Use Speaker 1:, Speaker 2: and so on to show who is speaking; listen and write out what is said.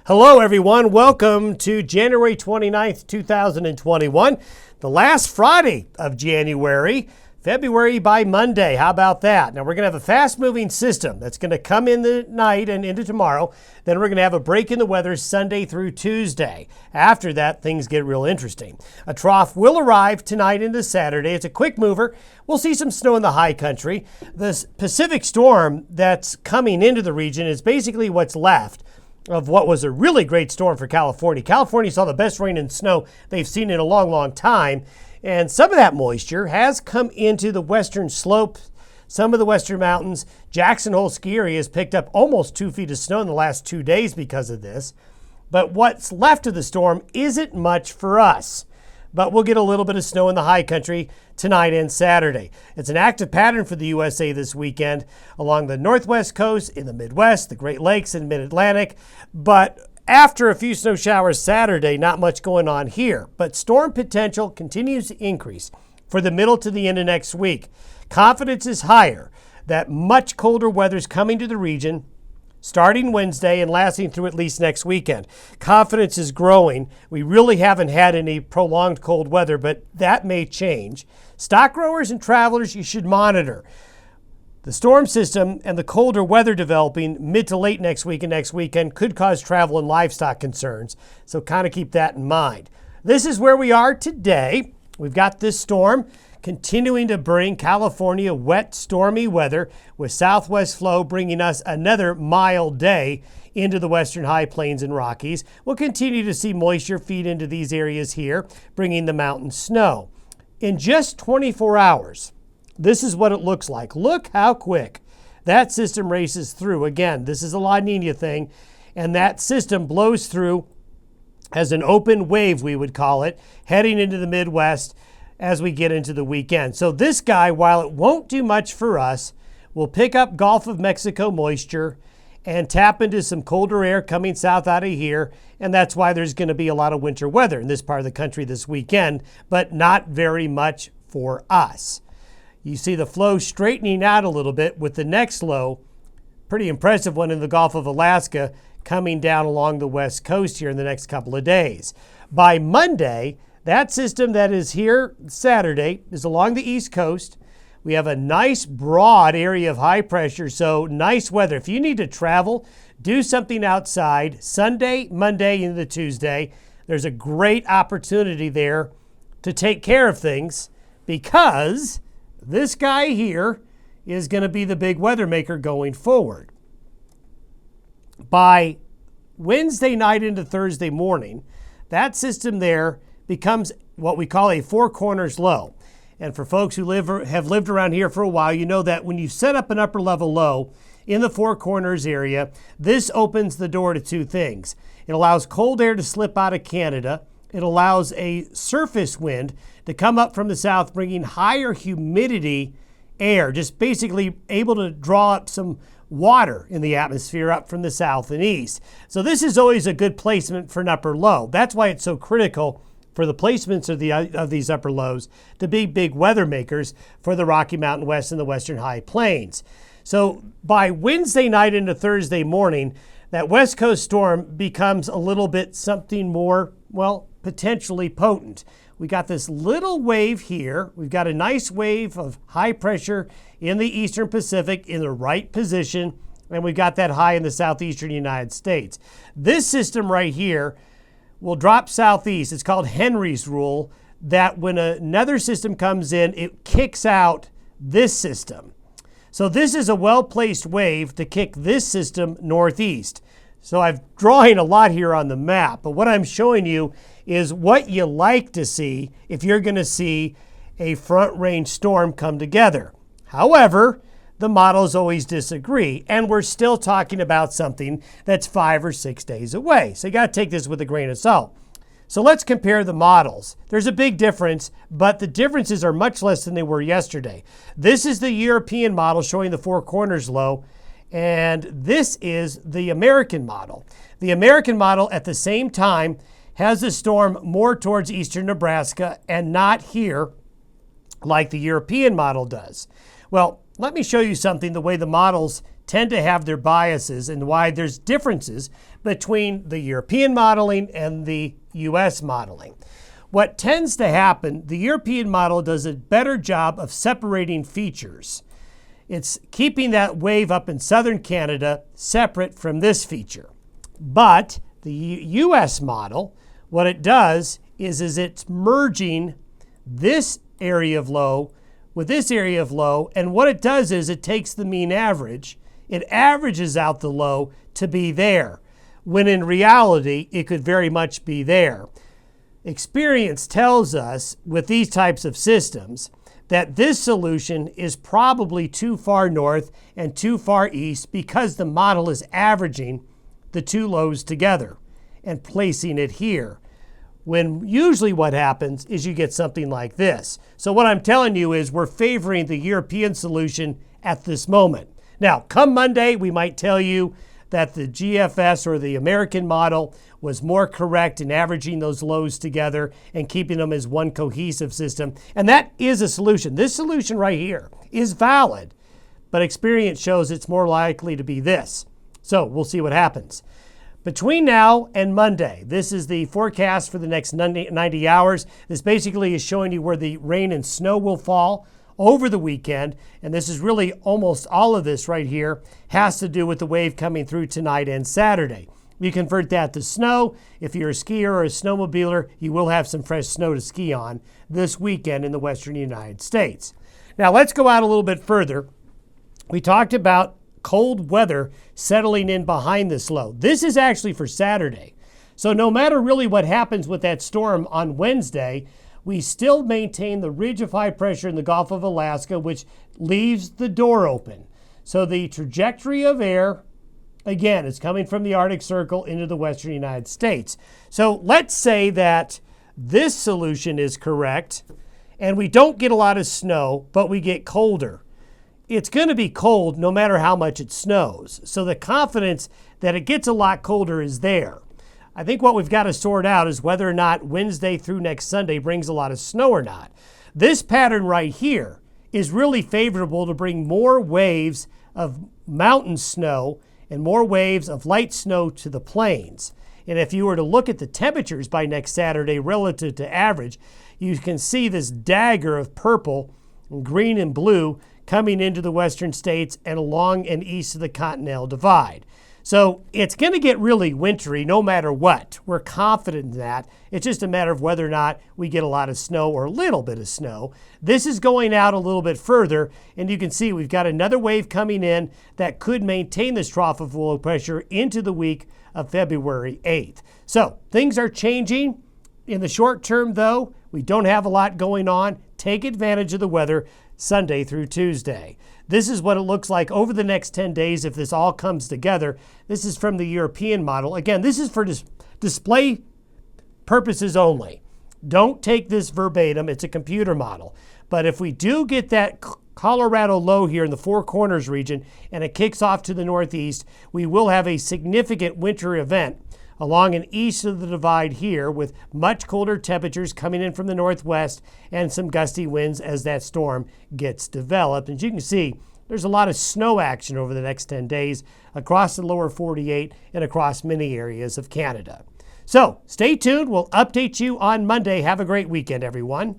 Speaker 1: Hello, everyone. Welcome to January 29th, 2021, the last Friday of January, February by Monday. How about that? Now, we're going to have a fast-moving system that's going to come in the night and into tomorrow. Then we're going to have a break in the weather Sunday through Tuesday. After that, things get real interesting. A trough will arrive tonight into Saturday. It's a quick mover. We'll see some snow in the high country. The Pacific storm that's coming into the region is basically what's left of what was a really great storm for California. California saw the best rain and snow they've seen in a long, long time. And some of that moisture has come into the western slopes, some of the western mountains. Jackson Hole ski area has picked up almost 2 feet of snow in the last 2 days because of this. But what's left of the storm isn't much for us. But we'll get a little bit of snow in the high country tonight and Saturday. It's an active pattern for the USA this weekend along the northwest coast, in the Midwest, the Great Lakes, and Mid-Atlantic. But after a few snow showers Saturday, not much going on here. But storm potential continues to increase for the middle to the end of next week. Confidence is higher that much colder weather is coming to the region starting Wednesday and lasting through at least next weekend. Confidence is growing. We really haven't had any prolonged cold weather, but that may change. Stock growers and travelers, you should monitor the storm system, and the colder weather developing mid to late next week and next weekend could cause travel and livestock concerns. So kind of keep that in mind. This is where we are today. We've got this storm continuing to bring California wet, stormy weather with southwest flow bringing us another mild day into the western high plains and Rockies. We'll continue to see moisture feed into these areas here, bringing the mountain snow. In just 24 hours, this is what it looks like. Look how quick that system races through. Again, this is a La Nina thing, and that system blows through as an open wave, we would call it, heading into the Midwest as we get into the weekend. So this guy, while it won't do much for us, will pick up Gulf of Mexico moisture and tap into some colder air coming south out of here. And that's why there's going to be a lot of winter weather in this part of the country this weekend, but not very much for us. You see the flow straightening out a little bit with the next low, pretty impressive one in the Gulf of Alaska, coming down along the west coast here in the next couple of days. By Monday, that system that is here Saturday is along the east coast. We have a nice broad area of high pressure, so nice weather. If you need to travel, do something outside Sunday, Monday into Tuesday, there's a great opportunity there to take care of things because this guy here is going to be the big weather maker going forward. By Wednesday night into Thursday morning, that system there becomes what we call a four corners low. And for folks who have lived around here for a while, you know that when you set up an upper level low in the four corners area, this opens the door to two things. It allows cold air to slip out of Canada. It allows a surface wind to come up from the south, bringing higher humidity air, just basically able to draw up some water in the atmosphere up from the south and east. So this is always a good placement for an upper low. That's why it's so critical for the placements of these upper lows to be big weather makers for the Rocky Mountain West and the Western High Plains. So by Wednesday night into Thursday morning, that West Coast storm becomes a little bit something more, well, potentially potent. We got this little wave here. We've got a nice wave of high pressure in the eastern Pacific in the right position, and we've got that high in the southeastern United States. This system right here will drop southeast. It's called Henry's rule, that when another system comes in, it kicks out this system. So this is a well-placed wave to kick this system northeast. So I'm drawing a lot here on the map, but what I'm showing you is what you like to see if you're going to see a front range storm come together. However, the models always disagree, and we're still talking about something that's 5 or 6 days away. So you got to take this with a grain of salt. So let's compare the models. There's a big difference, but the differences are much less than they were yesterday. This is the European model showing the four corners low, and this is the American model. The American model at the same time has the storm more towards eastern Nebraska and not here like the European model does. Well, let me show you something, the way the models tend to have their biases and why there's differences between the European modeling and the U.S. modeling. What tends to happen, the European model does a better job of separating features. It's keeping that wave up in southern Canada separate from this feature. But the U.S. model, what it does is it's merging this area of low with this area of low, and what it does is it takes the mean average, it averages out the low to be there, when in reality it could very much be there. Experience tells us with these types of systems that this solution is probably too far north and too far east because the model is averaging the two lows together and placing it here. When usually what happens is you get something like this. So what I'm telling you is we're favoring the European solution at this moment. Now, come Monday, we might tell you that the GFS or the American model was more correct in averaging those lows together and keeping them as one cohesive system. And that is a solution. This solution right here is valid, but experience shows it's more likely to be this. So we'll see what happens. Between now and Monday, this is the forecast for the next 90 hours. This basically is showing you where the rain and snow will fall over the weekend. And this is really almost all of this right here has to do with the wave coming through tonight and Saturday. You convert that to snow. If you're a skier or a snowmobiler, you will have some fresh snow to ski on this weekend in the western United States. Now let's go out a little bit further. We talked about cold weather settling in behind this low. This is actually for Saturday. So no matter really what happens with that storm on Wednesday, we still maintain the ridge of high pressure in the Gulf of Alaska, which leaves the door open. So the trajectory of air, again, is coming from the Arctic Circle into the western United States. So let's say that this solution is correct and we don't get a lot of snow, but we get colder. It's going to be cold no matter how much it snows. So the confidence that it gets a lot colder is there. I think what we've got to sort out is whether or not Wednesday through next Sunday brings a lot of snow or not. This pattern right here is really favorable to bring more waves of mountain snow and more waves of light snow to the plains. And if you were to look at the temperatures by next Saturday relative to average, you can see this dagger of purple, and green, and blue coming into the western states and along and east of the Continental Divide. So it's going to get really wintry no matter what. We're confident in that. It's just a matter of whether or not we get a lot of snow or a little bit of snow. This is going out a little bit further, and you can see we've got another wave coming in that could maintain this trough of low pressure into the week of February 8th. So things are changing. In the short term, though, we don't have a lot going on. Take advantage of the weather Sunday through Tuesday. This is what it looks like over the next 10 days if this all comes together. This is from the European model. Again, this is for display purposes only. Don't take this verbatim. It's a computer model. But if we do get that Colorado low here in the Four Corners region and it kicks off to the northeast, we will have a significant winter event along and east of the divide here with much colder temperatures coming in from the northwest and some gusty winds as that storm gets developed. And as you can see, there's a lot of snow action over the next 10 days across the lower 48 and across many areas of Canada. So stay tuned. We'll update you on Monday. Have a great weekend, everyone.